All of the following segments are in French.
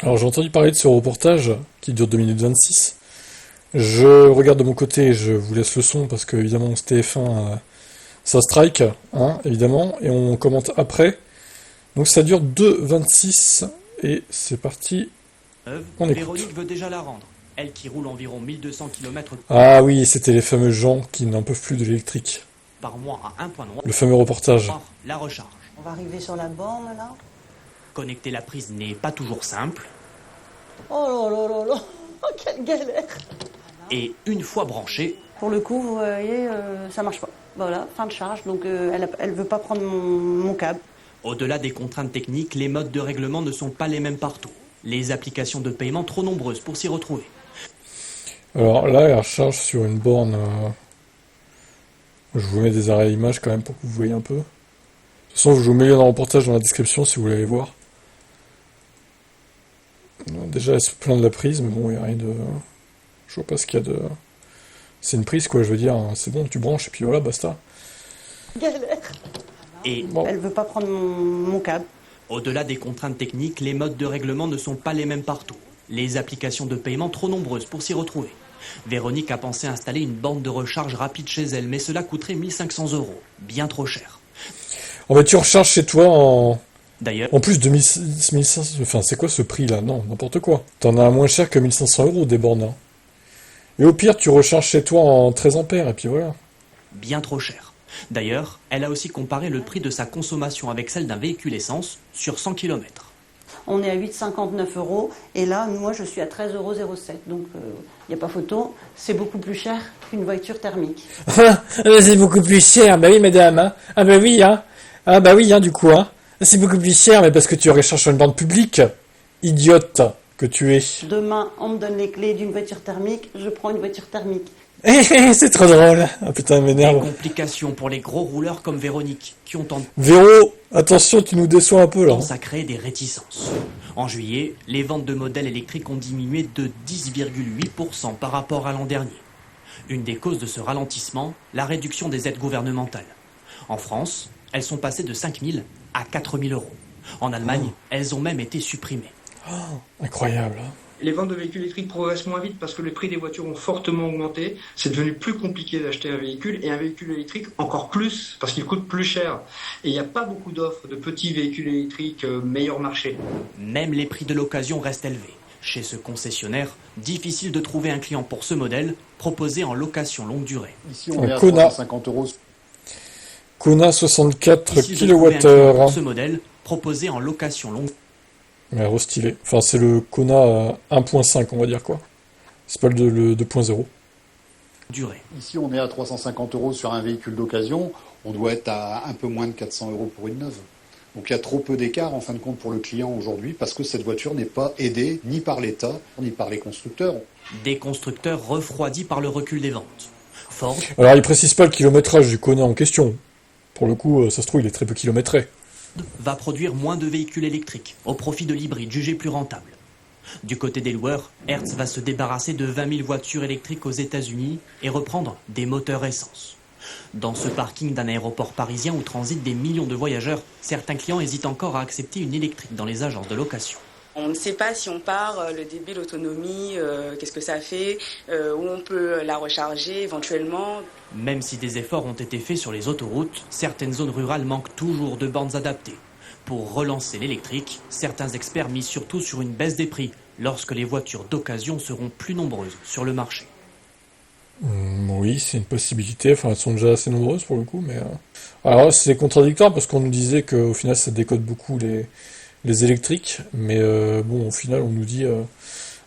Alors j'ai entendu parler de ce reportage qui dure 2 minutes 26. Je regarde de mon côté, je vous laisse le son parce que évidemment ce TF1 ça strike, hein, évidemment, et on commente après. Donc ça dure 2,26 et c'est parti, on écoute. Véronique veut déjà la rendre. Elle qui roule environ 1200 km Ah oui, c'était les fameux gens qui n'en peuvent plus de l'électrique. par mois à un point noir. Le fameux reportage. La recharge. On va arriver sur la borne là. Connecter la prise n'est pas toujours simple. Oh là là là là, oh, quelle galère. Et une fois branchée, Pour le coup, vous voyez, ça marche pas. Voilà, fin de charge, donc elle veut pas prendre mon câble. au-delà des contraintes techniques, les modes de règlement ne sont pas les mêmes partout. Les applications de paiement trop nombreuses pour s'y retrouver. Alors là, elle recharge sur une borne. Je vous mets des arrêts images quand même pour que vous voyez un peu. De toute façon, je vous mets le reportage dans la description si vous voulez aller voir. Déjà, elle se plaint de la prise, mais bon, il n'y a rien de... Je vois pas ce qu'il y a de... C'est une prise, quoi, je veux dire. C'est bon, tu branches, et puis voilà, basta. Galère. Et Bon. Elle veut pas prendre mon câble. au-delà des contraintes techniques, les modes de règlement ne sont pas les mêmes partout. Les applications de paiement trop nombreuses pour s'y retrouver. Véronique a pensé installer une borne de recharge rapide chez elle, mais cela coûterait 1500 €. Bien trop cher. En fait, tu recharges chez toi en... D'ailleurs, En plus de 1500... Enfin, c'est quoi ce prix-là? Non, n'importe quoi. T'en as à moins cher que 1500 € des bornes, hein. Et au pire, tu recharges chez toi en 13 ampères, et puis voilà. bien trop cher. D'ailleurs, elle a aussi comparé le prix de sa consommation avec celle d'un véhicule essence sur 100 km. On est à 8,59 € et là, moi, je suis à 13,07 €. Donc, il n'y a pas photo. C'est beaucoup plus cher qu'une voiture thermique. C'est beaucoup plus cher, bah oui, madame, hein. Ah bah oui, hein. Ah bah oui, hein, du coup, hein. C'est beaucoup plus cher, mais parce que tu recharges sur une borne publique. Idiote que tu es. Demain, on me donne les clés d'une voiture thermique, je prends une voiture thermique. C'est trop drôle. Ah putain, elle Des m'énerve. complications pour les gros rouleurs comme Véronique, qui ont Véro, attention, tu nous déçois un peu là. tendance à créer des réticences. En juillet, les ventes de modèles électriques ont diminué de 10,8% par rapport à l'an dernier. Une des causes de ce ralentissement, la réduction des aides gouvernementales. En France, elles sont passées de 5 000 à 4 000 €. En Allemagne, elles ont même été supprimées. Incroyable. Les ventes de véhicules électriques progressent moins vite parce que les prix des voitures ont fortement augmenté. C'est devenu plus compliqué d'acheter un véhicule et un véhicule électrique encore plus parce qu'il coûte plus cher. Et il n'y a pas beaucoup d'offres de petits véhicules électriques meilleur marché. Même les prix de l'occasion restent élevés. Chez ce concessionnaire, difficile de trouver un client pour ce modèle, proposé en location longue durée. Ici, on est à Kona. 350 €. Kona 64 Difficile de trouver un client kWh. pour ce modèle, proposé en location longue Mais restylé. Enfin, c'est le Kona 1.5, on va dire quoi. C'est pas le 2.0. durée. Ici, on est à 350 € sur un véhicule d'occasion. On doit être à un peu moins de 400 € pour une neuve. Donc il y a trop peu d'écart en fin de compte pour le client aujourd'hui parce que cette voiture n'est pas aidée ni par l'État ni par les constructeurs. Des constructeurs refroidis par le recul des ventes. Ford Alors, il précise pas le kilométrage du Kona en question. Pour le coup, ça se trouve, il est très peu kilométré. va produire moins de véhicules électriques au profit de l'hybride jugé plus rentable. Du côté des loueurs, Hertz va se débarrasser de 20 000 voitures électriques aux États-Unis et reprendre des moteurs essence. Dans ce parking d'un aéroport parisien où transitent des millions de voyageurs, certains clients hésitent encore à accepter une électrique dans les agences de location. On ne sait pas si on part, le débit, l'autonomie, qu'est-ce que ça fait, où on peut la recharger éventuellement. Même si des efforts ont été faits sur les autoroutes, certaines zones rurales manquent toujours de bornes adaptées. Pour relancer l'électrique, certains experts misent surtout sur une baisse des prix lorsque les voitures d'occasion seront plus nombreuses sur le marché. Oui, c'est une possibilité. Enfin, elles sont déjà assez nombreuses pour le coup, mais... Alors là, c'est contradictoire parce qu'on nous disait qu'au final, ça décode beaucoup les électriques. Mais bon, au final, on nous dit...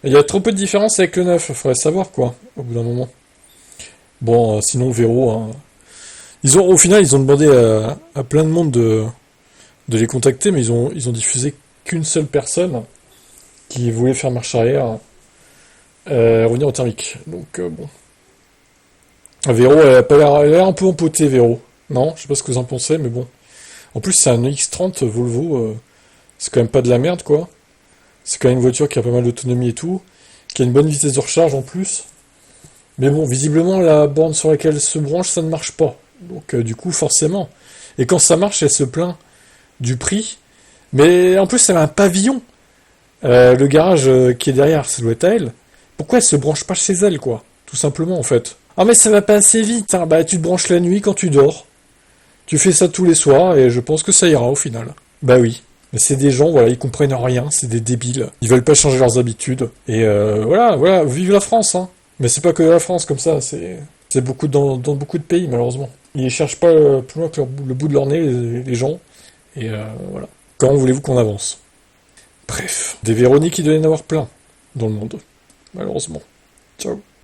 Il y a trop peu de différence avec le neuf. Il faudrait savoir, quoi, au bout d'un moment. Bon, sinon, Véro... hein, au final, ils ont demandé à plein de monde de les contacter, mais ils ont diffusé qu'une seule personne qui voulait faire marche arrière, revenir au thermique. Donc, bon... Véro, elle a l'air un peu empotée, Véro. Non, je sais pas ce que vous en pensez, mais bon. En plus, c'est un X30 Volvo. C'est quand même pas de la merde, quoi. C'est quand même une voiture qui a pas mal d'autonomie et tout. Qui a une bonne vitesse de recharge en plus. Mais bon, visiblement, la borne sur laquelle elle se branche, ça ne marche pas. Donc, du coup, forcément. Et quand ça marche, elle se plaint du prix. Mais en plus, elle a un pavillon. Le garage qui est derrière, ça doit être à elle. Pourquoi elle se branche pas chez elle, quoi? Tout simplement, en fait. Ah, mais ça va pas assez vite, hein. Bah, tu te branches la nuit quand tu dors. Tu fais ça tous les soirs, et je pense que ça ira, au final. Bah oui. Mais c'est des gens, voilà, ils comprennent rien, c'est des débiles. Ils veulent pas changer leurs habitudes. Et voilà, vive la France, hein. Mais c'est pas que la France comme ça, c'est beaucoup dans beaucoup de pays, malheureusement. Ils cherchent pas plus loin que le bout de leur nez, les gens. Et voilà. Comment voulez-vous qu'on avance? Bref, des Véroniques, il doit y en avoir plein dans le monde, malheureusement. Ciao.